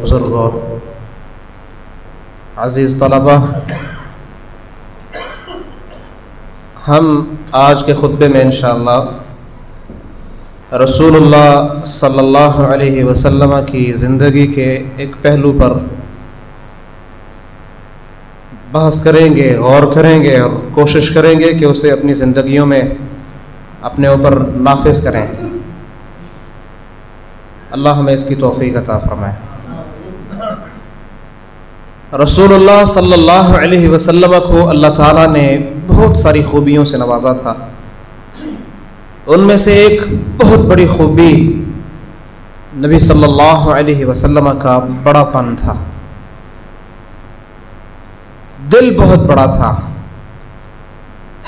बुजुर्गों अजीज़ तलबा, हम आज के खुतबे में इंशाअल्लाह रसूलुल्लाह सल्लल्लाहु अलैहि वसल्लम की ज़िंदगी के एक पहलू पर बहस करेंगे, गौर करेंगे और कोशिश करेंगे कि उसे अपनी ज़िंदगियों में अपने ऊपर नाफिज करें। अल्लाह हमें इसकी तौफीक अता फरमाए। रसूलुल्लाह सल्लल्लाहु अलैहि वसल्लम को अल्लाह ताला ने बहुत सारी खूबियों से नवाजा था। उनमें से एक बहुत बड़ी खूबी नबी सल्लल्लाहु अलैहि वसल्लम का बड़ापन था। दिल बहुत बड़ा था,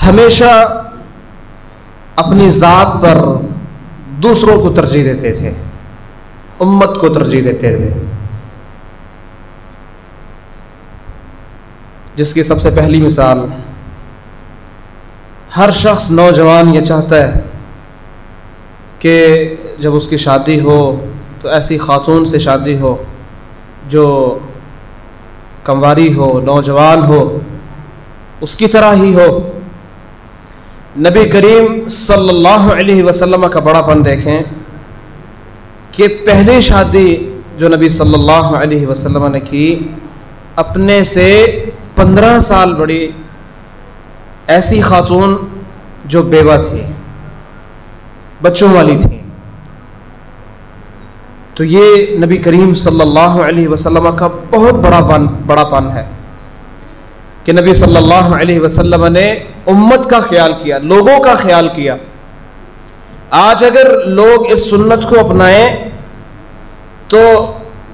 हमेशा अपनी ज़ात पर दूसरों को तरजीह देते थे, उम्मत को तरजीह देते थे। जिसकी सबसे पहली मिसाल, हर शख्स नौजवान ये चाहता है कि जब उसकी शादी हो तो ऐसी खातून से शादी हो जो कंवारी हो, नौजवान हो, उसकी तरह ही हो। नबी करीम सल्लल्लाहु अलैहि वसल्लम का बड़ापन देखें कि पहली शादी जो नबी सल्लल्लाहु अलैहि वसल्लम ने की, अपने से 15 साल बड़ी ऐसी खातून जो बेवा थी, बच्चों वाली थी। तो ये नबी करीम सल्लल्लाहु अलैहि वसल्लम का बहुत बड़ापन है कि नबी सल्लल्लाहु अलैहि वसल्लम ने उम्मत का ख्याल किया, लोगों का ख्याल किया। आज अगर लोग इस सुन्नत को अपनाएं तो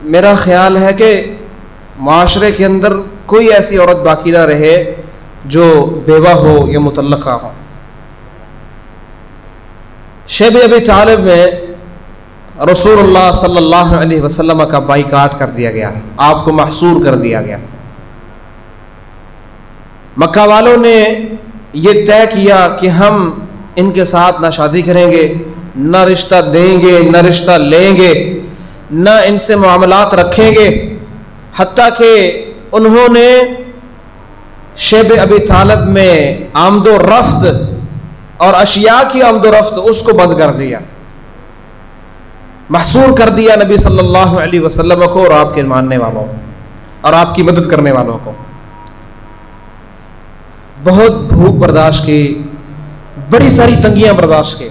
मेरा ख्याल है कि माशरे के अंदर कोई ऐसी औरत बाकी ना रहे जो बेवा हो या मुतल्लका हो। शब अबी तालिब में रसूलुल्लाह सल्लल्लाहु अलैहि वसल्लम का बाइकाट कर दिया गया, आपको महसूर कर दिया गया। मक्का वालों ने ये तय किया कि हम इनके साथ ना शादी करेंगे, न रिश्ता देंगे, न रिश्ता लेंगे, न इनसे मामलात रखेंगे। हत्ता कि उन्होंने शब अबी तालिब में आमदो रफ्त और अशिया की आमदोरफ्त उसको बंद कर दिया, महसूर कर दिया नबी सल्लल्लाहु अलैहि वसल्लम को और आपके मानने वालों और आपकी मदद करने वालों को। बहुत भूख बर्दाश्त की, बड़ी सारी तंगियां बर्दाश्त की,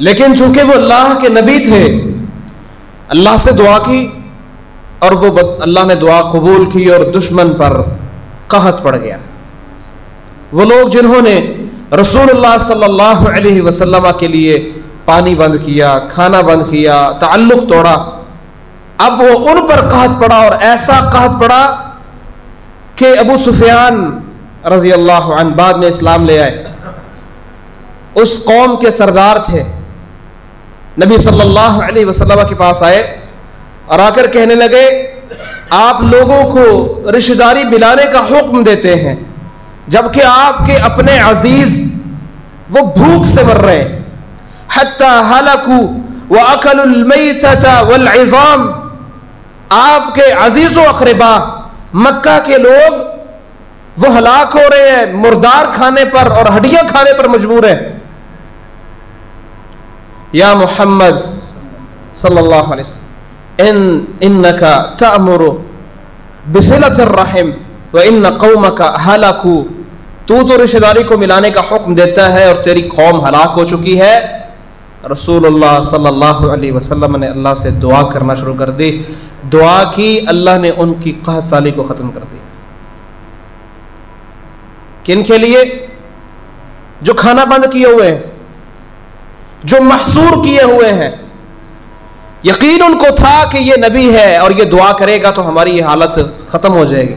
लेकिन चूंकि वो अल्लाह के नबी थे, अल्लाह से दुआ की और वो अल्लाह ने दुआ कबूल की और दुश्मन पर कहत पड़ गया। वो लोग जिन्होंने रसूलुल्लाह सल्लल्लाहु अलैहि वसल्लम के लिए पानी बंद किया, खाना बंद किया, ताल्लुक तोड़ा, अब वो उन पर कहत पड़ा और ऐसा कहत पड़ा कि अबू सुफियान रजी अल्लाह अन्हु बाद में इस्लाम ले आए, उस कौम के सरदार थे, नबी सल्लल्लाहु अलैहि वसल्लम के पास आए और आकर कहने लगे आप लोगों को रिश्तेदारी मिलाने का हुक्म देते हैं जबकि आपके अपने अजीज वो भूख से मर रहे हैं। हत्ता हलकू व अकलुल मैतता वल इज़ाम, आपके अजीजों अक़रबा मक्का के लोग वो हलाक हो रहे हैं, मुर्दार खाने पर और हड्डियां खाने पर मजबूर हैं। या मुहम्मद सल्लल्लाहु अलैहि वसल्लम इन्नका तअमुरु बिसिलतिर रहम व इन्न कौमका हलकू, तू तो रिश्तेदारी को मिलाने का हुक्म देता है और तेरी कौम हलाक हो चुकी है। रसूलुल्लाह सल्लल्लाहु अलैहि वसल्लम ने अल्लाह से दुआ करना शुरू कर दी, दुआ की, अल्लाह ने उनकी कहत साली को खत्म कर दिया। किन के लिए? जो खाना बंद किए हुए हैं, जो महसूर किए हुए हैं। यकीन उनको था कि ये नबी है और ये दुआ करेगा तो हमारी ये हालत खत्म हो जाएगी।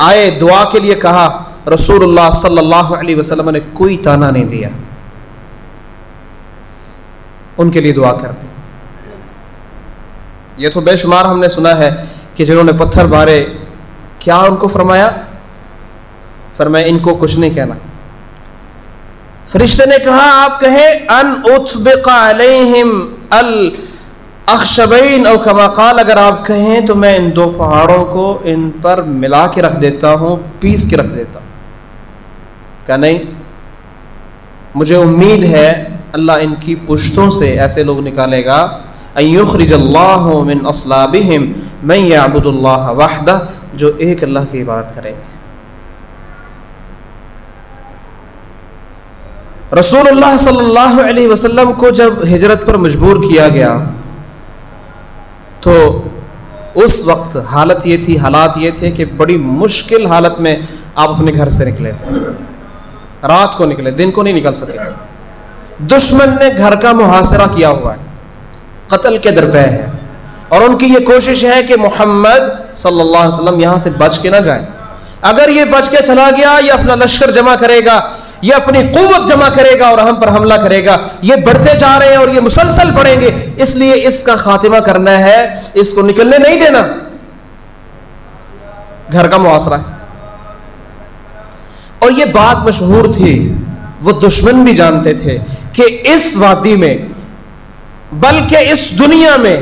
आए, दुआ के लिए कहा, रसूलुल्लाह सल्लल्लाहु अलैहि वसल्लम ने कोई ताना नहीं दिया, उनके लिए दुआ कर दी। ये तो बेशुमार हमने सुना है कि जिन्होंने पत्थर मारे, क्या उनको फरमाया? फरमाया इनको कुछ नहीं कहना। फरिश्ते ने कहा आप कहें अन उत्बिका अलैहिम अल अखशबैन औ कमा काल, अगर आप कहें तो मैं इन दो पहाड़ों को इन पर मिला के रख देता हूं, पीस के रख देता हूं। क्या नहीं, मुझे उम्मीद है अल्लाह इनकी पुश्तों से ऐसे लोग निकालेगा, अय्युखरिजल्लाहु मिन अस्लाबिहिम मन यअबुदुल्लाह वहदा, जो एक अल्लाह की इबादत करेंगे। रसूलुल्लाह सल्लल्लाहु अलैहि वसल्लम को जब हिजरत पर मजबूर किया गया तो उस वक्त हालत ये थी, हालात ये थे कि बड़ी मुश्किल हालत में आप अपने घर से निकले, रात को निकले, दिन को नहीं निकल सके। दुश्मन ने घर का मुहासरा किया हुआ है, कत्ल के दरपे है और उनकी ये कोशिश है कि मोहम्मद सल्लल्लाहु अलैहि वसल्लम यहां से बच के ना जाए। अगर ये बच के चला गया, ये अपना लश्कर जमा करेगा, ये अपनी कुव्वत जमा करेगा और हम पर हमला करेगा। ये बढ़ते जा रहे हैं और ये मुसलसल बढ़ेंगे, इसलिए इसका खात्मा करना है, इसको निकलने नहीं देना। घर का मुआसरा है और ये बात मशहूर थी, वो दुश्मन भी जानते थे कि इस वादी में, बल्कि इस दुनिया में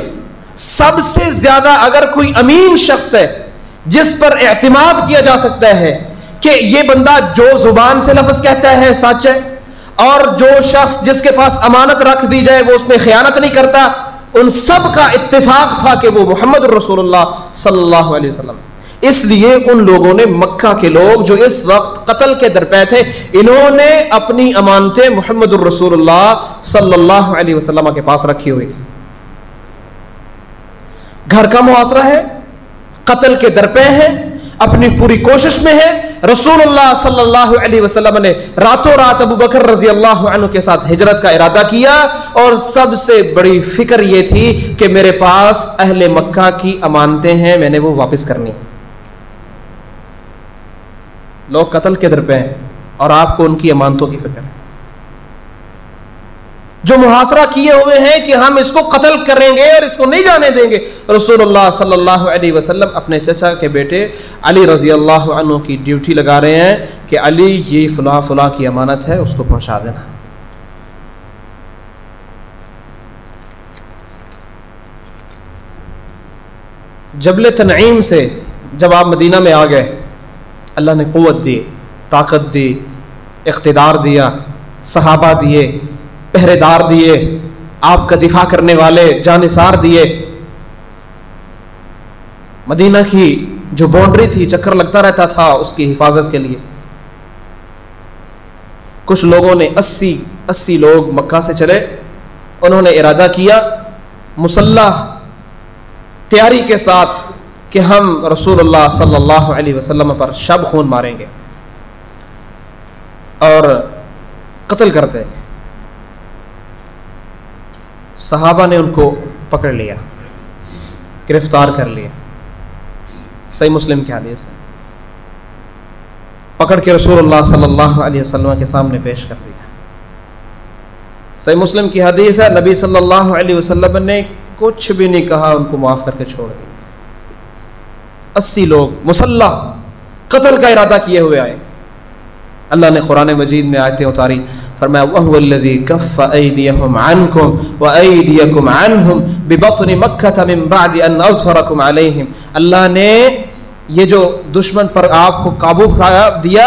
सबसे ज्यादा अगर कोई अमीन शख्स है जिस पर एतमाद किया जा सकता है कि ये बंदा जो जुबान से लफ्ज कहता है सच है और जो शख्स जिसके पास अमानत रख दी जाए वो उसमें खयानत नहीं करता, उन सब का इत्तेफाक था कि वो मोहम्मद रसूलुल्लाह सल्लल्लाहु अलैहि वसल्लम। इसलिए उन लोगों ने, मक्का के लोग जो इस वक्त कत्ल के दरपे थे, इन्होंने अपनी अमानतें मोहम्मद रसूलुल्लाह सल्लल्लाहु अलैहि वसल्लम के पास रखी हुई थी। घर का मुआसरा है, कत्ल के दरपे हैं, अपनी पूरी कोशिश में है। रसूलुल्लाह सल्लल्लाहु अलैहि वसल्लम ने रातों रात अबू बकर रजी अल्लाह अन्हु के साथ हिजरत का इरादा किया और सबसे बड़ी फिक्र यह थी कि मेरे पास अहले मक्का की अमानतें हैं, मैंने वो वापस करनी। लोग कत्ल के दरपे हैं और आपको उनकी अमानतों की फिक्र है। जो मुहासरा किए हुए हैं कि हम इसको कत्ल करेंगे और इसको नहीं जाने देंगे। रसूलुल्लाह सल्लल्लाहु अलैहि वसल्लम अपने चचा के बेटे अली रजी अल्लाह अन्हु की ड्यूटी लगा रहे हैं कि अली ये फला फला की अमानत है, उसको पहुंचा देना। जबल तनईम से जब आप मदीना में आ गए, अल्लाह ने कुव्वत दी, ताकत दी, इख्तिदार दिया, सहाबा दिए, पहरेदार दिए, आपका दिफा करने वाले जानिसार दिए। मदीना की जो बाउंड्री थी, चक्कर लगता रहता था उसकी हिफाजत के लिए। कुछ लोगों ने 80 लोग मक्का से चले, उन्होंने इरादा किया मुसल्लह तैयारी के साथ कि हम रसूलुल्लाह सल्लल्लाहु अलैहि वसल्लम पर शब खून मारेंगे और कत्ल कर देंगे। सहाबा ने उनको पकड़ लिया, गिरफ्तार कर लिया। सही मुस्लिम की हदीस है। पकड़ के रसूलुल्लाह सल्लल्लाहु अलैहि वसल्लम के सामने पेश कर दिया। सही मुस्लिम की हदीस है, नबी सल्लल्लाहु अलैहि वसल्लम ने कुछ भी नहीं कहा, उनको माफ करके छोड़ दिया। 80 लोग मुसल्लह कत्ल का इरादा किए हुए आए। अल्लाह ने कुरान मजीद में आयतें उतारी, फरमाया वहुवल्लज़ी कफ़्फ़ अयदियहुम अन्कुम व अयदियकुम अन्हुम बिबत्नि मक्का मिन बअदि अन अज़फ़रकुम अलैहिम। अल्लाह ने ये जो दुश्मन पर आपको काबू दिया,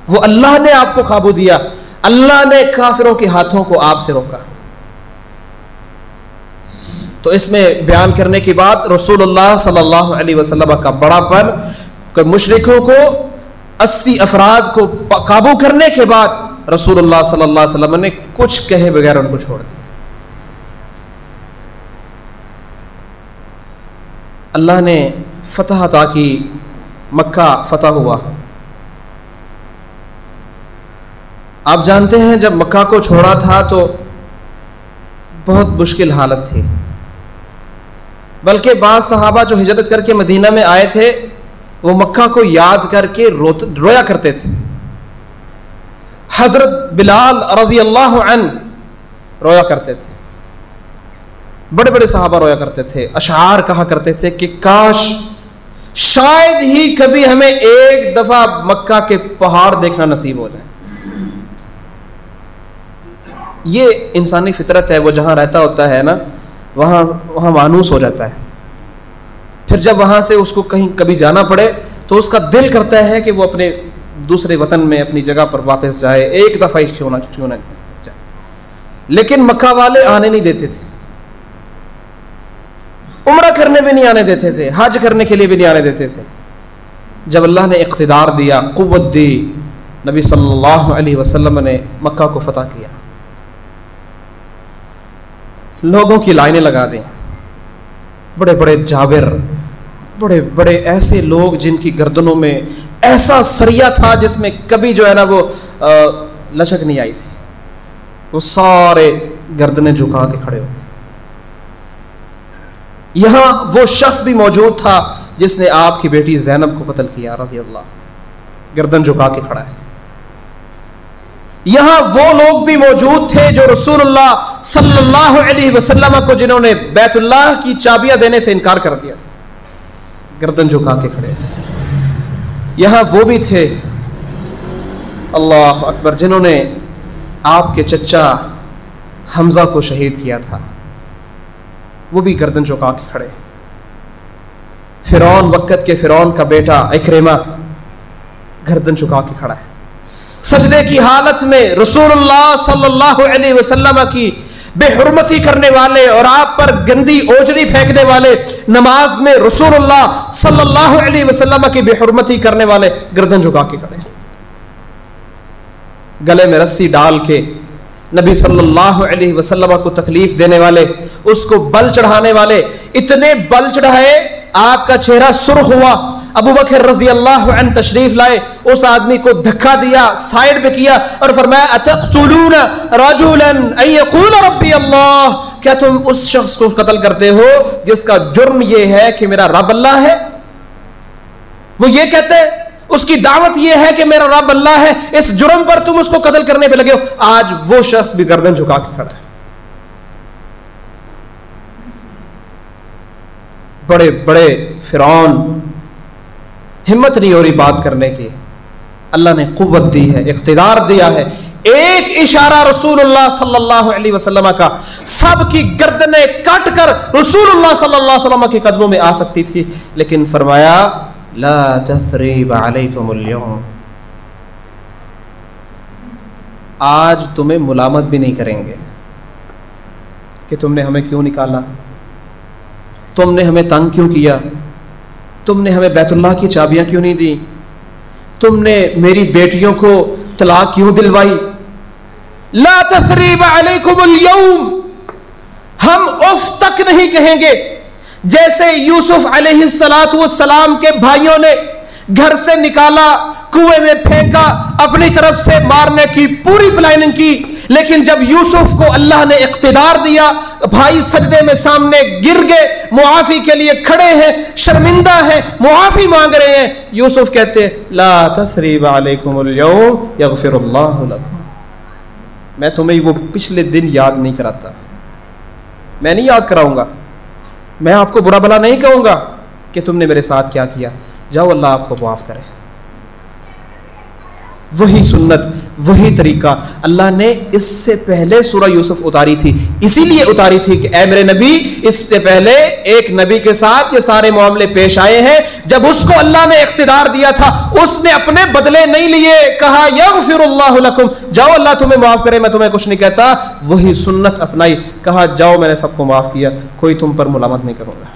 वो अल्लाह ने आपको काबू दिया। अल्लाह ने काफिरों के हाथों को आपसे रोका। तो इसमें बयान करने के बाद रसूलुल्लाह सल्लल्लाहु अलैहि वसल्लम का बड़ापन, कि मुशरिकों को 80 अफराद को काबू करने के बाद रसूलुल्लाह सल्लल्लाहु अलैहि वसल्लम ने कुछ कहे बगैर उनको छोड़ दिया। अल्लाह ने फतह अता की, मक्का फतह हुआ। आप जानते हैं जब मक्का को छोड़ा था तो बहुत मुश्किल हालत थी, बल्कि बाज़ सहाबा जो हिजरत करके मदीना में आए थे वो मक्का को याद करके रोया करते थे। हजरत बिलाल रज़ी अल्लाह अन्हु रोया करते थे, बड़े बड़े सहाबा रोया करते थे, अशआर कहा करते थे कि काश शायद ही कभी हमें एक दफा मक्का के पहाड़ देखना नसीब हो जाए। ये इंसानी फितरत है, वो जहां रहता होता है ना, वहां मानूस हो जाता है। फिर जब वहां से उसको कहीं कभी जाना पड़े तो उसका दिल करता है कि वो अपने दूसरे वतन में अपनी जगह पर वापस जाए, एक दफा ही क्यों ना जाए। लेकिन मक्का वाले आने नहीं देते थे, उम्रा करने भी नहीं आने देते थे, हज करने के लिए भी नहीं आने देते थे। जब अल्लाह ने इख्तिदार दिया, कुव्वत दी, नबी सल्लल्लाहु अलैहि वसल्लम ने मक्का को फतह किया। लोगों की लाइनें लगा दी, बड़े बड़े जाबिर, बड़े बड़े ऐसे लोग जिनकी गर्दनों में ऐसा सरिया था जिसमें कभी जो है ना वो लचक नहीं आई थी, वो सारे गर्दनें झुका के खड़े हो। यहां वो शख्स भी मौजूद था जिसने आपकी बेटी ज़ैनब को कत्ल किया रज़ी अल्लाह, गर्दन झुका के खड़ा है। यहां वो लोग भी मौजूद थे जो रसूलुल्लाह सल्लल्लाहु अलैहि वसल्लम को, जिन्होंने बैतुल्लाह की चाबियां देने से इनकार कर दिया था, गर्दन झुका के खड़े। यहां वो भी थे, अल्लाह अकबर, जिन्होंने आपके चचा हमजा को शहीद किया था, वो भी गर्दन झुका के खड़े। फिरौन, वक़्त के फिरौन का बेटा इक्रिमा गर्दन झुका के खड़ा है। सजदे की हालत में रसूलुल्लाह सल्लल्लाहु अलैहि वसल्लम की बेहुरमती करने वाले और आप पर गंदी ओजरी फेंकने वाले, नमाज में रसूलुल्लाह सल्लल्लाहु अलैहि वसल्लम की बेहुरमती करने वाले गर्दन झुका के खड़े। गले में रस्सी डाल के नबी सल्लल्लाहु अलैहि वसल्लम को तकलीफ देने वाले, उसको बल चढ़ाने वाले, इतने बल चढ़ाए आपका चेहरा सुर्ख हुआ। अबू बकर रज़ी अल्लाह अन्हु तशरीफ लाए, उस आदमी को धक्का दिया, साइड पे किया और फरमाया अतक़्तुलून रजुलन अन यक़ूल रब्बी अल्लाह, क्या तुम उस शख्स को कत्ल करते हो जिसका जुर्म यह है कि मेरा रब अल्लाह है? वो ये कहते हैं, उसकी दावत यह है कि मेरा रब अल्लाह है, इस जुर्म पर तुम उसको कत्ल करने पे लगे हो। आज वो शख्स भी गर्दन झुका के खड़ा है। बड़े बड़े फिरौन, हिम्मत नहीं हो रही बात करने की। अल्लाह ने कुव्वत दी है, इख्तिदार दिया है, एक इशारा रसूलुल्लाह सल्लल्लाहु अलैहि वसल्लम का, सबकी गर्दनें काट कर रसूलुल्लाह सल्लल्लाहु अलैहि वसल्लम के कदमों में आ सकती थी, लेकिन फरमाया ला तस्रीब अलैकुमुल यौम, आज तुम्हें मुलामत भी नहीं करेंगे कि तुमने हमें क्यों निकाला, तुमने हमें तंग क्यों किया, तुमने हमें बैतुल्लाह की चाबियां क्यों नहीं दी, तुमने मेरी बेटियों को तलाक क्यों दिलवाई। ला तसरीब अलैकुमुल यौम, हम उफ तक नहीं कहेंगे। जैसे यूसुफ अलैहिस्सलातु वस्सलाम के भाइयों ने घर से निकाला, कुएं में फेंका, अपनी तरफ से मारने की पूरी प्लानिंग की, लेकिन जब यूसुफ को अल्लाह ने इख्तिदार दिया, भाई सजदे में सामने गिर गए, मुआफी के लिए खड़े हैं, शर्मिंदा हैं, मुआफी मांग रहे हैं। यूसुफ कहते हैं ला तसरीब अलैकुमुल यौम यगफिरुल्लाहु लकुम, मैं तुम्हें वो पिछले दिन याद नहीं कराता, मैं नहीं याद कराऊंगा, मैं आपको बुरा भला नहीं कहूंगा कि तुमने मेरे साथ क्या किया, जाओ अल्लाह आपको माफ करे। वही सुन्नत, वही तरीका अल्लाह ने इससे पहले सूरह यूसुफ उतारी थी, इसीलिए उतारी थी कि ऐ मेरे नबी, इससे पहले एक नबी के साथ ये सारे मामले पेश आए हैं। जब उसको अल्लाह ने इख्तिदार दिया था, उसने अपने बदले नहीं लिए, कहा यगफिरुल्लाहु लकुम, जाओ अल्लाह तुम्हें माफ करे, मैं तुम्हें कुछ नहीं कहता। वही सुन्नत अपनाई, कहा जाओ मैंने सबको माफ किया, कोई तुम पर मुलामत नहीं करूंगा।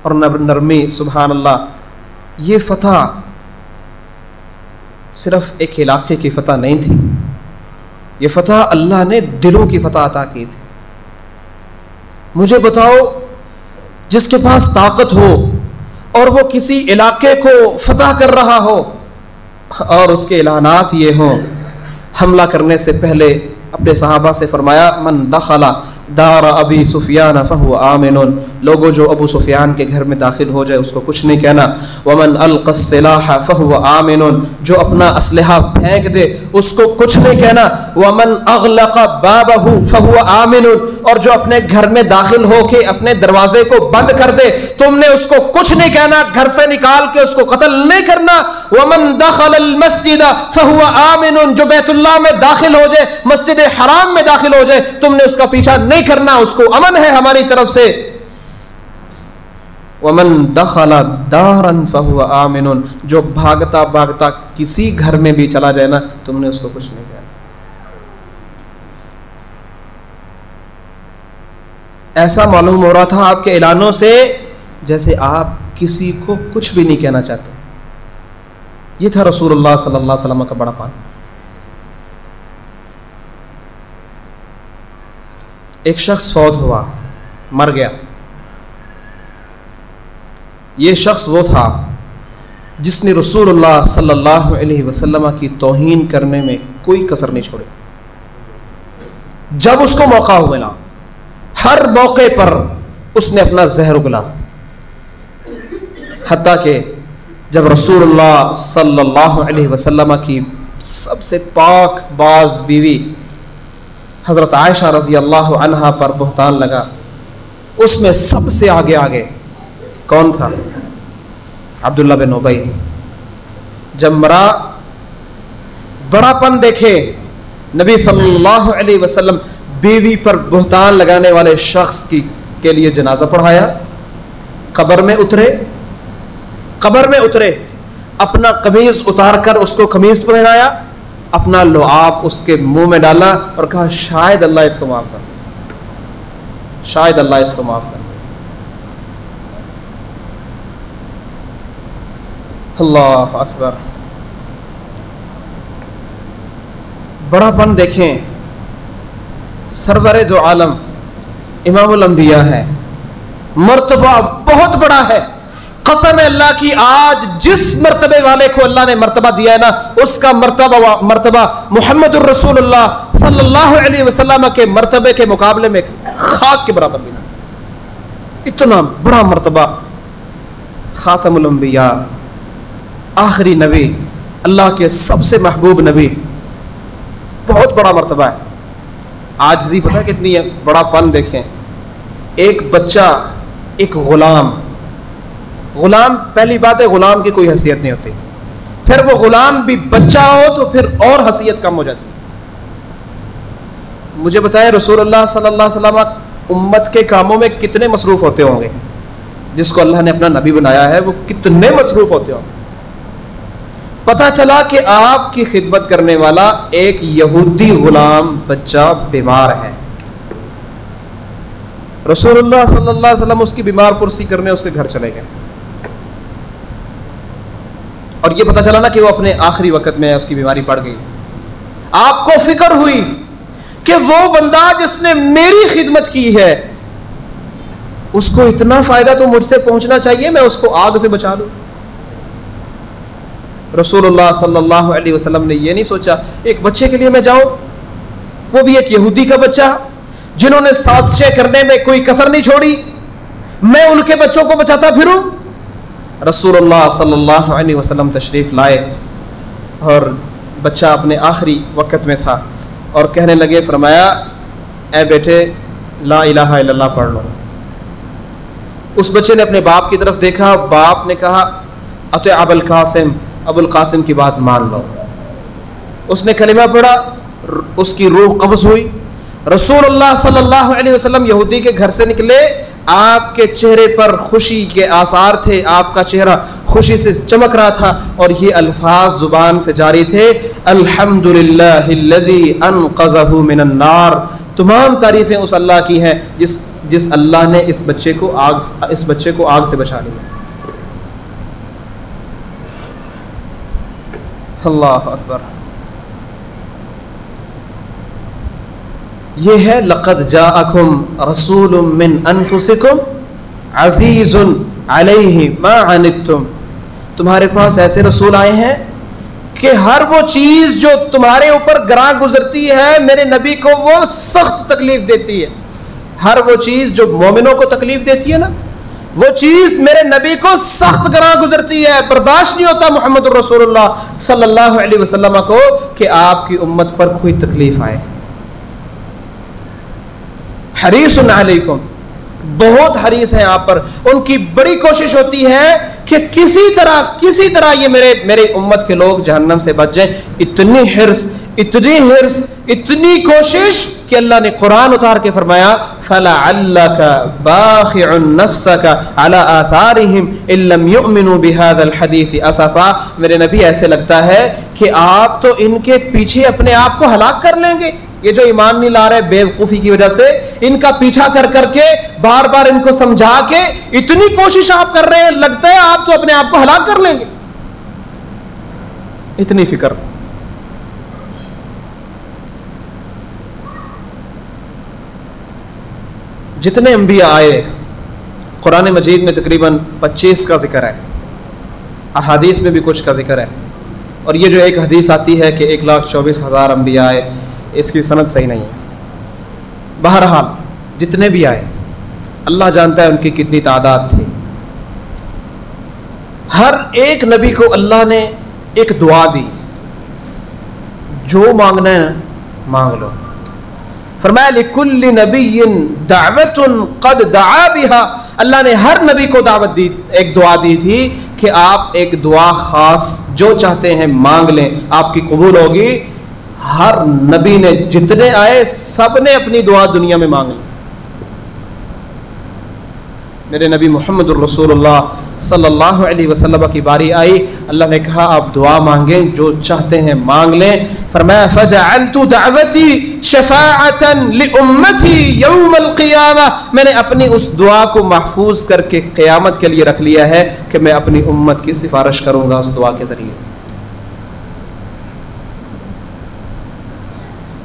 और नरमी, सुभान अल्लाह, ये फतह सिर्फ एक इलाके की फतह नहीं थी, ये फतह अल्लाह ने दिलों की फतह अता की थी। मुझे बताओ, जिसके पास ताकत हो और वो किसी इलाके को फतह कर रहा हो और उसके ऐलानात ये हों, हमला करने से पहले अपने सहाबा से फरमाया मन दखला दार अबी सुफियान फहुव आमिनुन, लोगों जो अबू सुफियान के घर में दाखिल हो जाए उसको कुछ नहीं कहना। वमन अलक़स्सिलाह फहुव आमिनुन, जो अपना असलहा फेंक दे उसको कुछ नहीं कहना। वमन अग़लक़ बाबहु फहुव आमिनुन, और जो अपने घर में दाखिल होके अपने दरवाजे को बंद कर दे, तुमने उसको कुछ नहीं कहना, घर से निकाल के उसको कत्ल नहीं करना। वमन दखलल मस्जिद फहुव आमिनुन, जो बैतुल्लाह में दाखिल हो जाए, मस्जिद हराम में दाखिल हो जाए, तुमने उसका पीछा नहीं करना, उसको अमन है हमारी तरफ से। वमन दखला दारन फहुव आमिनुन, जो भागता भागता किसी घर में भी चला जाए ना, तुमने उसको कुछ नहीं कहना। ऐसा मालूम हो रहा था आपके ऐलानों से जैसे आप किसी को कुछ भी नहीं कहना चाहते। ये था रसूलुल्लाह सल्लल्लाहु अलैहि वसल्लम का बड़ापन। एक शख्स फौत हुआ, मर गया। ये शख्स वो था जिसने रसूलुल्लाह सल्लल्लाहु अलैहि वसल्लम की तौहीन करने में कोई कसर नहीं छोड़ी। जब उसको मौका मिला, हर मौके पर उसने अपना जहर उगला, हत्ता कि जब रसूलुल्लाह सल्लल्लाहु अलैहि वसल्लम की सबसे पाक बाज बीवी हज़रत आयशा रज़ी अल्लाह अन्हा पर बुहतान लगा, उसमें सबसे आगे आगे कौन था? अब्दुल्ला बिन उबई। जब मरा, बड़ापन देखे नबी सल्लल्लाहु अलैहि वसल्लम बीवी पर बुहतान लगाने वाले शख्स के लिए जनाजा पढ़ाया, कब्र में उतरे, अपना कमीज उतार कर उसको कमीज पहनाया, अपना लुआब उसके मुंह में डाला और कहा शायद अल्लाह इसको माफ कर, शायद अल्लाह इसको माफ कर। अल्लाह अकबर। बड़ापन देखें, सरवरे दो आलम इमामुल अंबिया है, मर्तबा बहुत बड़ा है। कसम अल्लाह की, आज जिस मर्तबे वाले को अल्लाह ने मर्तबा दिया है ना, उसका मर्तबा मुहम्मदुर रसूलुल्लाह सल्लल्लाहु अलैहि वसल्लम के मर्तबे के मुकाबले में खाक के बराबर भी नहीं। इतना बड़ा मर्तबा, खातमुल अंबिया, आखिरी नबी, अल्लाह के सबसे महबूब नबी, बहुत बड़ा मर्तबा है। आजिज़ी पता कितनी है, बड़ापन देखें। एक बच्चा, एक गुलाम, पहली बात है गुलाम की कोई हैसियत नहीं होती, फिर वो गुलाम भी बच्चा हो तो फिर और हैसियत कम हो जाती। मुझे बताएं रसूलुल्लाह सल्लल्लाहु अलैहि वसल्लम उम्मत के कामों में कितने मसरूफ होते होंगे? जिसको अल्लाह ने अपना नबी बनाया है वो कितने मसरूफ होते होंगे। पता चला कि आपकी खिदमत करने वाला एक यहूदी गुलाम बच्चा बीमार है। रसूलुल्लाह सल्लल्लाहु अलैहि वसल्लम उसकी बीमार पुरसी करने उसके घर चले गए, और ये पता चला ना कि वो अपने आखिरी वक्त में उसकी बीमारी पड़ गई। आपको फिक्र हुई कि वो बंदा जिसने मेरी खिदमत की है उसको इतना फायदा तो मुझसे पहुंचना चाहिए, मैं उसको आग से बचा लूं। रसूलुल्लाह सल्लल्लाहु अलैहि वसल्लम ने ये नहीं सोचा एक बच्चे के लिए मैं जाऊं, वो भी एक यहूदी का बच्चा जिन्होंने साजिशें करने में कोई कसर नहीं छोड़ी, मैं उनके बच्चों को बचाता फिरूं। रसूलुल्लाह सल्लल्लाहु अलैहि वसल्लम तशरीफ लाए और बच्चा अपने आखिरी वक्त में था और कहने लगे, फरमाया ए बेटे ला इलाहा इल्लल्लाह पढ़ लो। उस बच्चे ने अपने बाप की तरफ देखा, बाप ने कहा अते अबुल कासिम, अबुल कासिम की बात मान लो। उसने कलिमा पढ़ा, उसकी रूह कब्ज हुई। रसूलुल्लाह सल्लल्लाहु अलैहि वसल्लम यहूदी के घर से निकले, आपके चेहरे पर खुशी के आसार थे, आपका चेहरा खुशी से चमक रहा था और ये अल्फाज जुबान से जारी थे, अल्हम्दुलिल्लाहिल्लज़ी अनक़ज़हु मिनन नार। तमाम तारीफें उस अल्लाह की हैं जिस अल्लाह ने इस बच्चे को आग से बचा लिया। अल्लाह अकबर। ये है लक़द जाअकुम रसूलुम मिन अनफुसिकुम अज़ीज़ुन अलैहि मा अनित्तुम। तुम्हारे पास ऐसे रसूल आए हैं कि हर वो चीज़ जो तुम्हारे ऊपर ग्रां गुजरती है मेरे नबी को वो सख्त तकलीफ देती है। हर वो चीज़ जो मोमिनों को तकलीफ देती है ना, वो चीज़ मेरे नबी को सख्त ग्रां गुजरती है। बर्दाश्त नहीं होता मोहम्मद रसूलुल्लाह सल्लल्लाहु अलैहि वसल्लम को कि आपकी उम्मत पर कोई तकलीफ आए। हरीसुन अलैकुम, बहुत हरीस हैं आप पर। उनकी बड़ी कोशिश होती है कि किसी तरह ये मेरे उम्मत के लोग जहन्नम से बच जाएं। इतनी हिर्स, इतनी कोशिश कि अल्लाह ने कुरान उतार के फरमाया, फलअल्लका बाखिउन नफ्सका अला आथारिहिम इल्लम युमिनु बिहादल हदीस असफा। मेरे नबी ऐसे लगता है कि आप तो इनके पीछे अपने आप को हलाक कर लेंगे। ये जो ईमान नहीं ला रहे बेवकूफी की वजह से, इनका पीछा कर करके बार बार इनको समझा के इतनी कोशिश आप कर रहे हैं, लगता है आप तो अपने आप को हलाक कर लेंगे। इतनी फिक्र। जितने अंबिया आए कुरान मजीद में तकरीबन 25 का जिक्र है, अहादीस में भी कुछ का जिक्र है। और ये जो एक हदीस आती है कि 1,24,000 अंबिया आए, इसकी सनद सही नहीं है। बहरहाल जितने भी आए अल्लाह जानता है उनकी कितनी तादाद थी। हर एक नबी को अल्लाह ने एक दुआ दी, जो मांगना है मांग लो। फरमाया लिकुल्लि नबिय्यिन दावतुन क़द दआ बिहा। अल्लाह ने हर नबी को दावत दी, एक दुआ दी थी कि आप एक दुआ खास जो चाहते हैं मांग लें, आपकी कबूल होगी। हर नबी ने, जितने आए सब ने अपनी दुआ दुनिया में मांग ली। मेरे नबी मोहम्मद रसूलुल्लाह सल्लल्लाहु अलैहि वसल्लम की बारी आई, अल्लाह ने कहा आप दुआ मांगें, जो चाहते हैं मांग लें। फरमाया फजअलतु दअवती शफाअतन लिउम्मती यौमल क़ियामह। मैंने अपनी उस दुआ को महफूज करके क़यामत के लिए रख लिया है कि मैं अपनी उम्मत की सिफारिश करूंगा उस दुआ के जरिए।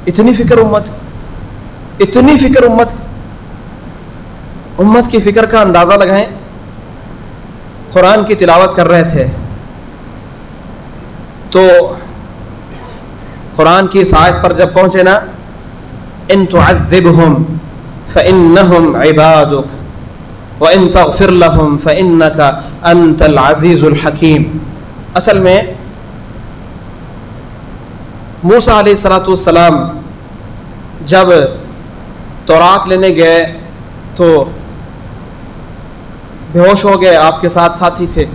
इतनी फिक्र उम्मत की फिक्र का अंदाजा लगाएं। कुरान की तिलावत कर रहे थे तो कुरान की इस आयत पर जब पहुंचे ना, इन तुअज़्ज़िबहुम फ़इन्नहुम इबादुक व इन तग़फ़िर लहुम फ़इन्नका अंतल अज़ीज़ुल हकीम। असल में मूसा अलैहिस्सलाम जब तौरात लेने गए तो बेहोश हो गए, आपके साथ साथी थे।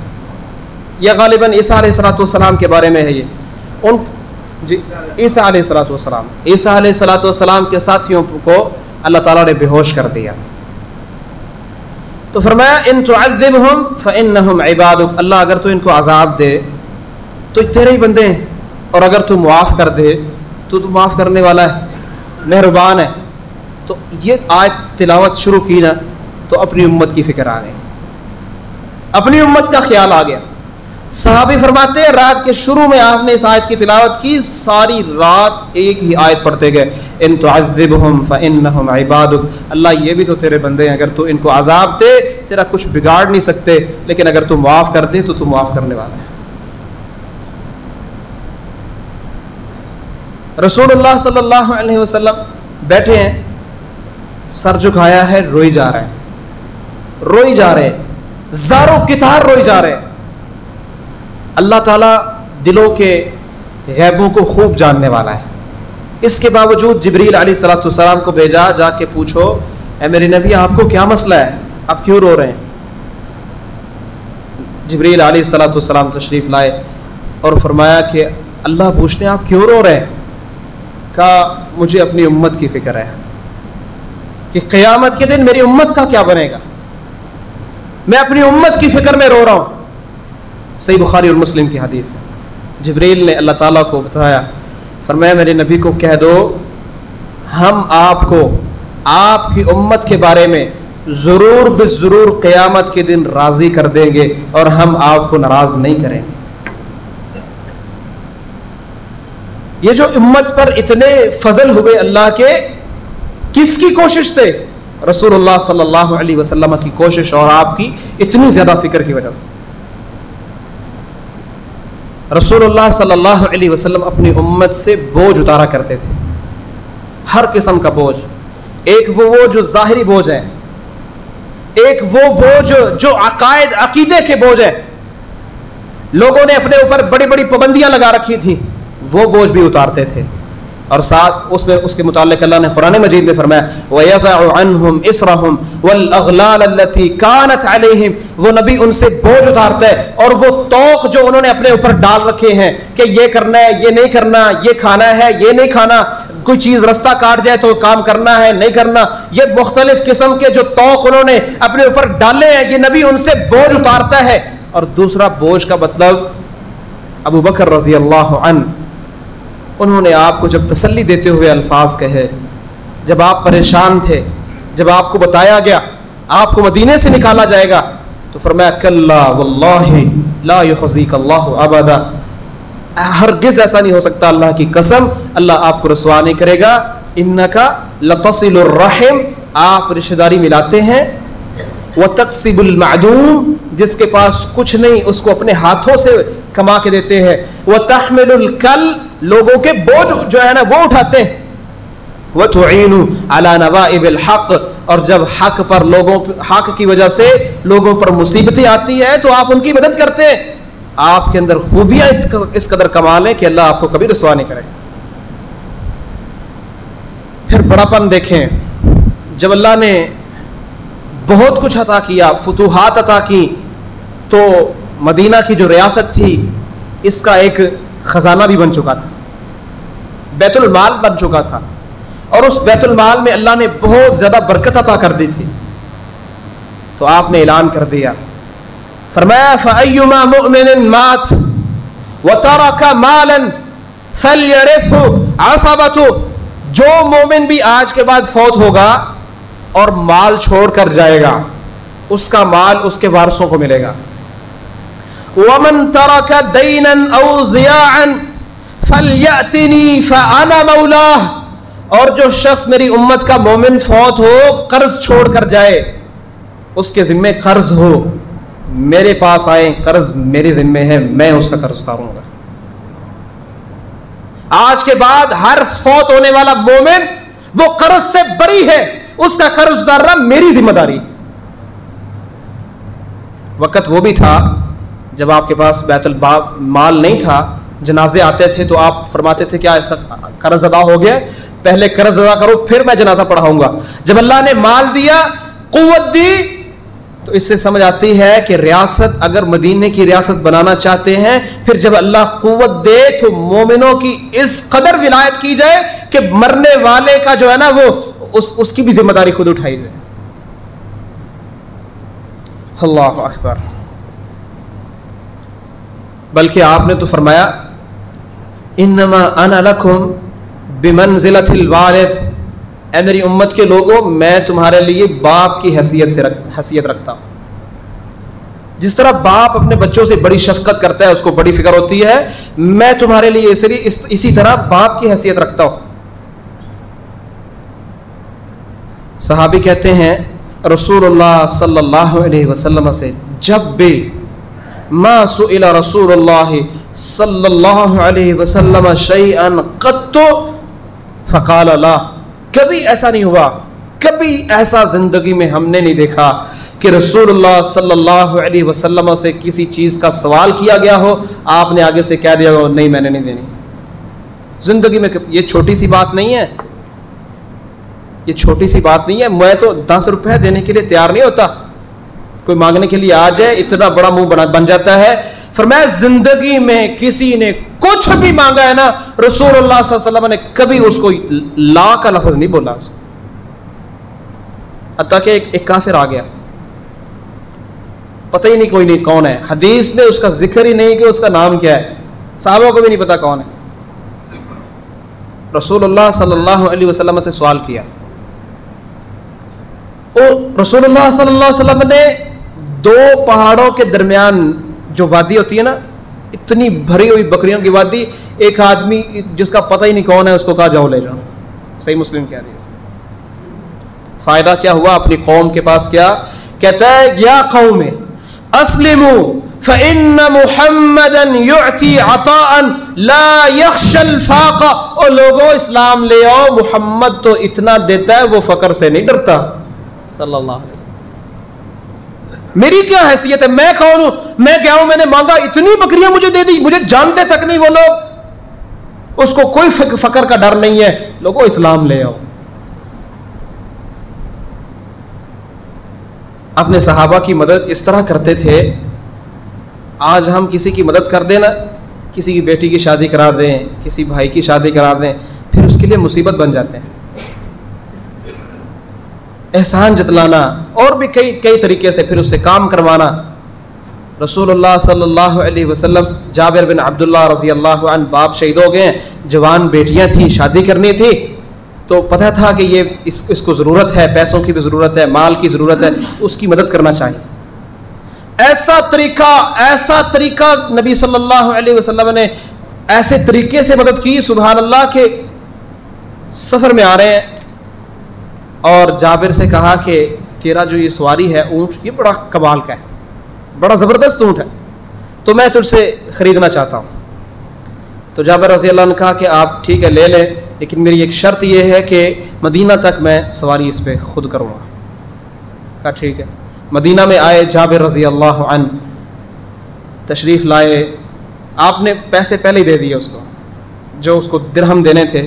यह गालिबन ईसा अलैहिस्सलाम के बारे में है। ये उन जी ईसा अलैहिस्सलाम के साथियों को अल्लाह ताला ने बेहोश कर दिया। तो फरमाया इन तुअज़्ज़िबहुम फ़इन्नहुम इबादुक, अल्लाह अगर तो इनको अजाब दे तो तेरे ही बंदे हैं, और अगर तू मुआफ़ कर दे तो तू माफ़ करने वाला है, मेहरबान है। तो ये आयत तिलावत शुरू की ना तो अपनी उम्मत की फ़िक्र आ गई, अपनी उम्मत का ख्याल आ गया। सहाबी फरमाते हैं रात के शुरू में आपने इस आयत की तिलावत की, सारी रात एक ही आयत पढ़ते गए, इन तुअज़्ज़िबहुम फ़इन्नहुम इबादुक, अल्लाह ये भी तो तेरे बंदे हैं, अगर तू इनको अज़ाब दे तेरा कुछ बिगाड़ नहीं सकते, लेकिन अगर तू माफ़ कर दे तो तू माफ़ करने वाला है। रसूलुल्लाह सल्लल्लाहु अलैहि वसल्लम बैठे हैं, सर झुकाया है, रोई जा रहे हैं, रोई जा रहे हैं, ज़ारो कितार रोई जा रहे हैं। अल्लाह ताला दिलों के गैबों को खूब जानने वाला है। इसके बावजूद जिब्रील अलैहिस्सलाम को भेजा, जाके पूछो ए मेरे नबी आपको क्या मसला है, आप क्यों रो रहे हैं। जिब्रील अलैहिस्सलाम तशरीफ़ लाए और फरमाया कि अल्लाह पूछते हैं आप क्यों रो रहे हैं। कहा मुझे अपनी उम्मत की फ़िक्र है कि क़यामत के दिन मेरी उम्मत का क्या बनेगा, मैं अपनी उम्मत की फ़िक्र में रो रहा हूँ। सही बुखारी और मुस्लिम की हदीस है। जिब्रील ने अल्लाह ताला को बताया, फरमाया मेरे नबी को कह दो हम आपको आपकी उम्मत के बारे में ज़रूर बिज़रूर क़यामत के दिन राज़ी कर देंगे और हम आपको नाराज़ नहीं करेंगे। ये जो उम्मत पर इतने फजल हुए अल्लाह के, किसकी कोशिश से? रसूलुल्लाह सल्लल्लाहु अलैहि वसल्लम की कोशिश और आपकी इतनी ज़्यादा फ़िक्र की वजह से। रसूलुल्लाह सल्लल्लाहु अलैहि वसल्लम अपनी उम्मत से बोझ उतारा करते थे, हर किस्म का बोझ। एक वो जो ज़ाहिरी बोझ है, एक वो बोझ जो अकायद अकीदे के बोझ है, लोगों ने अपने ऊपर बड़ी बड़ी पाबंदियां लगा रखी थी, वो बोझ भी उतारते थे। और साथ उसमें उसके मुताल्लिक़ अल्लाह ने कुरान मजीद में फरमाया वयज़अउ अन्हुम इस्रहुम वल अग़लाल अल्लती कानत अलैहिम, वो नबी उनसे बोझ उतारता है और वो तौक जो उन्होंने अपने ऊपर डाल रखे हैं कि ये करना है, ये नहीं करना, ये खाना है, ये नहीं खाना, कोई चीज़ रास्ता काट जाए तो काम करना है, नहीं करना, ये मुख्तलिफ किस्म के जो तौक उन्होंने अपने ऊपर डाले हैं, ये नबी उनसे बोझ उतारता है। और दूसरा बोझ का मतलब अबू बकर रज़ी अल्लाह अन्हु, उन्होंने आपको जब तसल्ली देते हुए अल्फाज कहे, जब आप परेशान थे, जब आपको बताया गया आपको मदीने से निकाला जाएगा, तो फरमाया कल्ला वल्लाहि ला युख़ज़ीकल्लाहु अबदा, हरगिज़ ऐसा नहीं हो सकता, अल्लाह की कसम अल्लाह आपको रसवा नहीं करेगा। इन्नका लतसिलुर रहम, आप रिश्तेदारी मिलाते हैं, व तक्सिबुल मअदूम, जिसके पास कुछ नहीं उसको अपने हाथों से कमा के देते हैं, व तहमिलुल कल, लोगों के बोझ जो है ना वो उठाते हैं, व तुईनु अला नवाइबिल हक, और जब हक पर लोगों हक की वजह से लोगों पर मुसीबतें आती है तो आप उनकी मदद करते हैं। आपके अंदर खूबियां इस कदर कमाल है कि अल्लाह आपको कभी रसवा नहीं करेगा। फिर बड़ापन देखें, जब अल्लाह ने बहुत कुछ अता किया, फुतूहात अता की, तो मदीना की जो रियासत थी इसका एक ख़जाना भी बन चुका था, बैतुल माल बन चुका था, और उस बैतुल माल में अल्लाह ने बहुत ज़्यादा बरकत अता कर दी थी। तो आपने ऐलान कर दिया, फरमाया फ़अय्युमा मुअमिनिन मात व तरका मालन फलयरिथहु असबतु, जो मोमिन भी आज के बाद फौत होगा और माल छोड़ कर जाएगा, उसका माल उसके वारसों को मिलेगा। वमन तरका दैनन औ ज़ियाअन फलयअतिनी फ़अना मौलाह, और जो शख्स मेरी उम्मत का मोमिन फौत हो, कर्ज छोड़ कर जाए, उसके जिम्मे कर्ज हो, मेरे पास आए, कर्ज मेरे जिम्मे है, मैं उसका कर्ज उतारूंगा। आज के बाद हर फौत होने वाला मोमिन वो कर्ज से बरी है, उसका कर्ज उतारना मेरी जिम्मेदारी। वक्त वो भी था जब आपके पास बैतुल माल नहीं था, जनाजे आते थे तो आप फरमाते थे क्या इसका कर्ज अदा हो गया, पहले कर्ज अदा करो फिर मैं जनाजा पढ़ाऊंगा। जब अल्लाह ने माल दिया, कुव्वत दी, तो इससे समझ आती है कि रियासत अगर मदीने की रियासत बनाना चाहते हैं, फिर जब अल्लाह कुव्वत दे तो मोमिनों की इस कदर विलायत की जाए कि मरने वाले का जो है ना वो उसकी भी जिम्मेदारी खुद उठाई जाए। अल्लाहु अकबर। बल्कि आपने तो फरमाया इन्नमा अना लकुम बिमंजिलतिल वालिद, ऐ मेरी उम्मत के लोगों, मैं तुम्हारे लिए बाप की हैसियत रखता हूँ। जिस तरह बाप अपने बच्चों से बड़ी शफकत करता है, उसको बड़ी फिक्र होती है, मैं तुम्हारे लिए इसी तरह बाप की हैसियत रखता हूँ। सहाबी कहते हैं रसूलुल्लाह सल्लल्लाहु अलैहि वसल्लम से जब भी मा सुइला रसूलुल्लाह सल्लल्लाहु अलैहि वसल्लम शैअन क़त्तु फ़क़ाल ला, कभी ऐसा नहीं हुआ, कभी ऐसा जिंदगी में हमने नहीं देखा कि रसूलुल्लाह सल्लल्लाहु अलैहि वसल्लम से किसी चीज़ का सवाल किया गया हो, आपने आगे से कह दिया हो नहीं मैंने नहीं देनी। जिंदगी में ये छोटी सी बात नहीं है, ये छोटी सी बात नहीं है। मैं तो 10 रुपए देने के लिए तैयार नहीं होता, कोई मांगने के लिए आ जाए इतना बड़ा मुंह बन जाता है। फरमाया जिंदगी में किसी ने कुछ भी मांगा है ना, रसूलुल्लाह सल्लल्लाहु अलैहि वसल्लम ने कभी उसको ला का लफ्ज नहीं बोला। हत्ता कि एक काफिर आ गया, पता ही नहीं कोई नहीं कौन है, हदीस में उसका जिक्र ही नहीं कि उसका नाम क्या है, साहबा को भी नहीं पता कौन है। रसूलुल्लाह सल्लल्लाहु अलैहि वसल्लम से सवाल किया, रसूलुल्लाह सल्लल्लाहु अलैहि वसल्लम ने 2 पहाड़ों के दरमियान जो वादी होती है ना, इतनी भरी हुई बकरियों की वादी, एक आदमी जिसका पता ही नहीं कौन है उसको कहा जाओ ले जाओ। सही मुस्लिम क्या है, फायदा क्या हुआ, अपनी कौम के पास क्या कहता है, या कौम अस्लिमू फ़इन्न मुहम्मदन युअती अताअन ला यख्शल फाक़ा, और लोगों इस्लाम ले आओ, मुहम्मद तो इतना देता है वो फकर से नहीं डरता सल्लल्लाहु अलैहि वसल्लम। मेरी क्या हैसियत है, मैं कौन हूं, मैं क्या हूं, मैंने मांगा इतनी बकरियां मुझे दे दी, मुझे जानते तक नहीं वो लोग, उसको कोई फकर का डर नहीं है, लोगों इस्लाम ले आओ। अपने सहाबा की मदद इस तरह करते थे। आज हम किसी की मदद कर देना, किसी की बेटी की शादी करा दें, किसी भाई की शादी करा दें, फिर उसके लिए मुसीबत बन जाते हैं। एहसान जतलाना और भी कई तरीके से फिर उससे काम करवाना। रसूलुल्लाह सल्लल्लाहु अलैहि वसल्लम, जाबिर बिन अब्दुल्लाह रज़ी अल्लाहु अन्हु बाप शहीद हो गए, जवान बेटियां थी, शादी करनी थी, तो पता था कि ये इसको ज़रूरत है, पैसों की भी ज़रूरत है, माल की ज़रूरत है, उसकी मदद करना चाहिए। ऐसा तरीका नबी सल्लल्लाहु अलैहि वसल्लम ने ऐसे तरीके से मदद की, सुभान अल्लाह, के सफ़र में आ रहे हैं और जाबिर से कहा कि तेरा जो ये सवारी है ऊँट, ये बड़ा कमाल का है, बड़ा ज़बरदस्त ऊँट है, तो मैं तुझसे ख़रीदना चाहता हूँ। तो जाबिर रज़ी अल्लाह ने कहा कि आप ठीक है ले लें, लेकिन मेरी एक शर्त यह है कि मदीना तक मैं सवारी इस पर खुद करूँगा। कहा ठीक है। मदीना में आए जाबिर रज़ी अल्लाह अन्हु, तशरीफ़ लाए, आपने पैसे पहले ही दे दिए उसको, जो उसको दिरहम देने थे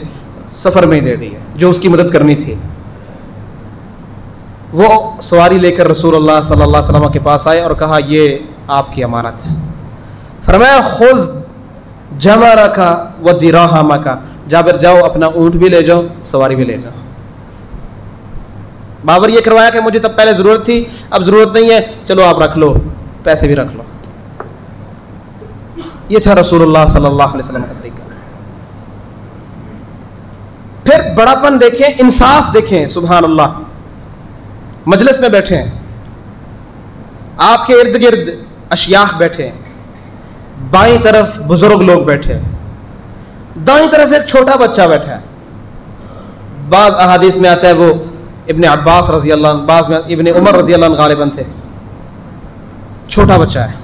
सफ़र में ही दे दिए, जो उसकी मदद करनी थी। वो सवारी लेकर रसूलुल्लाह सल्लल्लाहु अलैहि वसल्लम के पास आए और कहा ये आपकी अमानत है। फरमाया खुज़ जमरका व दिरहमका, जाबिर जाओ अपना ऊँट भी ले जाओ, सवारी भी ले जाओ। बाबर ये करवाया कि मुझे तब पहले ज़रूरत थी, अब ज़रूरत नहीं है, चलो आप रख लो, पैसे भी रख लो। ये था रसूलुल्लाह सल्लल्लाहु अलैहि वसल्लम का तरीका। फिर बड़ापन देखें, इंसाफ देखें, सुभान अल्लाह। मजलिस में बैठे हैं, आपके इर्द गिर्द अशियाख बैठे हैं, बाईं तरफ बुजुर्ग लोग बैठे हैं, दाईं तरफ एक छोटा बच्चा बैठा है। बाज़ अहादीस में आता है वो इब्ने अब्बास रज़ी अल्लाह, बाज़ में इब्ने उमर रज़ी अल्लाह गालिबन थे। छोटा बच्चा है,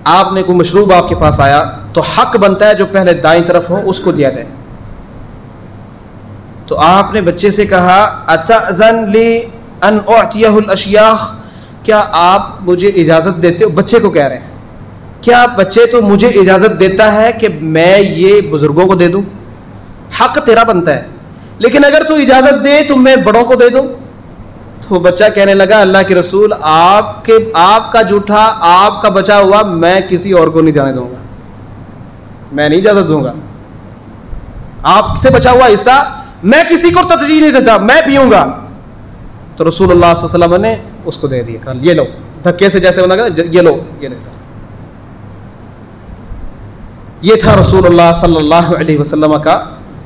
आपने कोई मशरूब आपके पास आया तो हक बनता है जो पहले दाईं तरफ हो उसको दिया जाए। तो आपने बच्चे से कहा अतअज़न ली अन उअतियहुल अशियाख, क्या आप मुझे इजाज़त देते हो? बच्चे को कह रहे हैं, क्या बच्चे तो मुझे इजाज़त देता है कि मैं ये बुज़ुर्गों को दे दूँ? हक तेरा बनता है, लेकिन अगर तू इजाज़त दे तो मैं बड़ों को दे दूँ। तो बच्चा कहने लगा अल्लाह के रसूल, आपका जूठा, आपका बचा हुआ मैं किसी और को नहीं जाने दूंगा, मैं नहीं इजाज़त दूंगा। आपसे बचा हुआ हिस्सा मैं किसी को तरजीह नहीं देता, मैं पीऊंगा। तो रसूलुल्लाह सल्लल्लाहु अलैहि वसल्लम ने उसको दे दिया, कहा ये लो, धक्के से जैसे होना, ये लो, ये ले। ये था रसूलुल्लाह सल्लल्लाहु अलैहि वसल्लम का।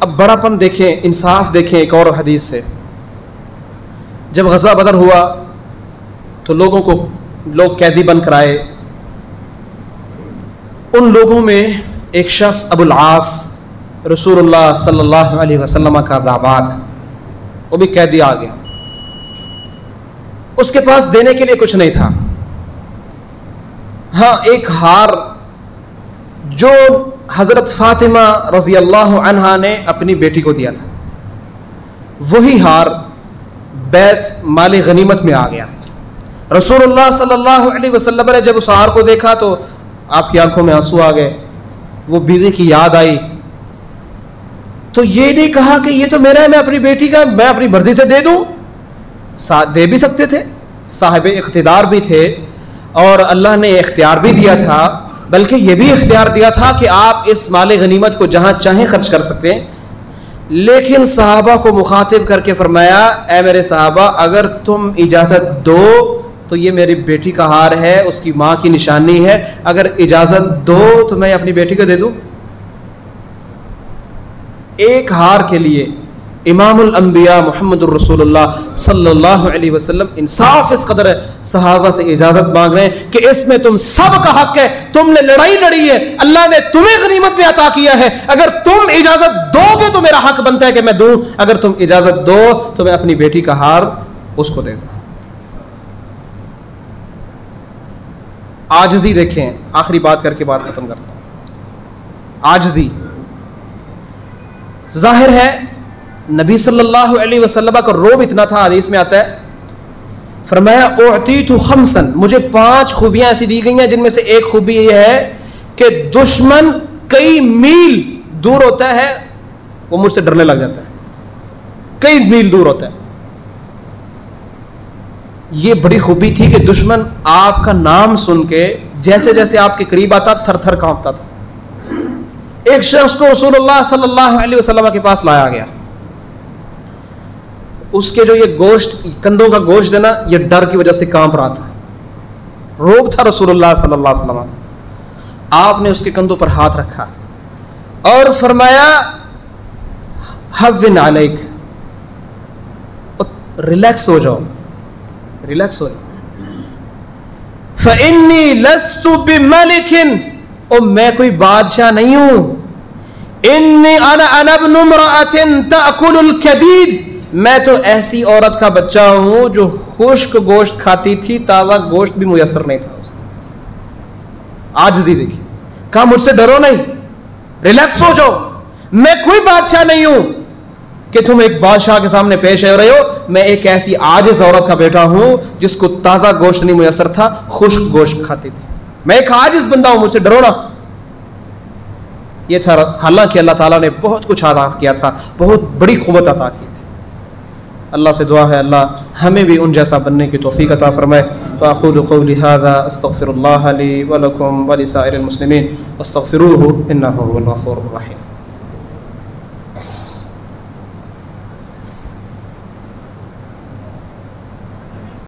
अब बड़ापन देखें, इंसाफ देखें एक और हदीस से। जब गज़ा बदर हुआ तो लोगों को लोग कैदी बन कराए। उन लोगों में एक शख्स अबुल आस, रसूलुल्लाह सल्लल्लाहु अलैहि वसल्लम का दामाद, वो भी कैदी आ गया। उसके पास देने के लिए कुछ नहीं था। हाँ, एक हार जो हजरत फातिमा रजी अल्लाह अन्हा ने अपनी बेटी को दिया था, वही हार बैत माल गनीमत में आ गया। रसूलुल्लाह सल्लल्लाहु अलैहि वसल्लम ने जब उस हार को देखा तो आपकी आंखों में आंसू आ गए। वो बीवी की याद आई तो ये नहीं कहा कि ये तो मेरा है, मैं अपनी बेटी का मैं अपनी मर्जी से दे दूं। दे भी सकते थे, साहिब इख्तियार भी थे और अल्लाह ने इख्तियार भी दिया था, बल्कि ये भी इख्तियार दिया था कि आप इस माल गनीमत को जहां चाहें खर्च कर सकते हैं। लेकिन सहाबा को मुखातिब करके फरमाया, ऐ मेरे सहाबा, अगर तुम इजाज़त दो तो ये मेरी बेटी का हार है, उसकी माँ की निशानी है, अगर इजाज़त दो तो मैं अपनी बेटी को दे दूं। एक हार के लिए इमामुल अंबिया मुहम्मदुर रसूलुल्लाह सल्लल्लाहु अलैहि वसल्लम इंसाफ इस कदर है, सहाबा से इजाजत मांग रहे हैं कि इसमें तुम सब का हक है, तुमने लड़ाई लड़ी है, अल्लाह ने तुम्हें गनीमत में अता किया है, अगर तुम इजाजत दोगे तो मेरा हक बनता है कि मैं दूं, अगर तुम इजाजत दो तो मैं अपनी बेटी का हार उसको दे दूं। आजिज़ी देखें, आखिरी बात करके बात खत्म करता हूं। आजिज़ी जाहिर है नबी सल्लल्लाहु अलैहि वसल्लम का रोब इतना था, हदीस में आता है, फरमाया उअतीतु खम्सन, मुझे 5 खूबियां ऐसी दी गई हैं जिनमें से एक खूबी यह है कि दुश्मन कई मील दूर होता है वो मुझसे डरने लग जाता है, कई मील दूर होता है। ये बड़ी खूबी थी कि दुश्मन आपका नाम सुन के जैसे जैसे आपके करीब आता थर थर कांपता था। एक शख्स को रसूलुल्लाह सल्लल्लाहु अलैहि वसल्लम के पास लाया गया, उसके जो ये गोश्त, कंधों का गोश्त है ना, ये डर की वजह से कांप रहा था, रोब था रसूलुल्लाह सल्लल्लाहु अलैहि वसल्लम। आपने उसके कंधों पर हाथ रखा और फरमाया हव्विन अलैक, रिलैक्स हो जाओ, रिलैक्स हो जाओ। फइन्नी लस्तु बिमलिकिन, ओ मैं कोई बादशाह नहीं हूं, इन्नी अना इब्नु इम्राअतिन ताकुलुल कदीद, मैं तो ऐसी औरत का बच्चा हूं जो खुश्क गोश्त खाती थी, ताजा गोश्त भी मुयस्सर नहीं था उसको। आजिज़ी देखिए, कहा मुझसे डरो नहीं, रिलैक्स हो जाओ, मैं कोई बादशाह नहीं हूं कि तुम एक बादशाह के सामने पेश हो रहे हो, मैं एक ऐसी आजिज़ औरत का बेटा हूं जिसको ताजा गोश्त नहीं मुयस्सर था, खुश्क गोश्त खाती थी, मैं एक आजिज़ बंदा हूं, मुझसे डरो ना। यह था, हालांकि अल्लाह ताला ने बहुत कुछ अता किया था, बहुत बड़ी क़ुव्वत अता की थी। अल्लाह से दुआ है अल्लाह हमें भी उन जैसा बनने की तौफीक अता फरमाए। व अक़ूलु क़ौली हाज़ा अस्तग़फ़िरुल्लाह ली व लकुम व लिसाइरिल मुस्लिमीन वस्तग़फ़िरूहु इन्नहु हुवल गफ़ूरुर रहीम।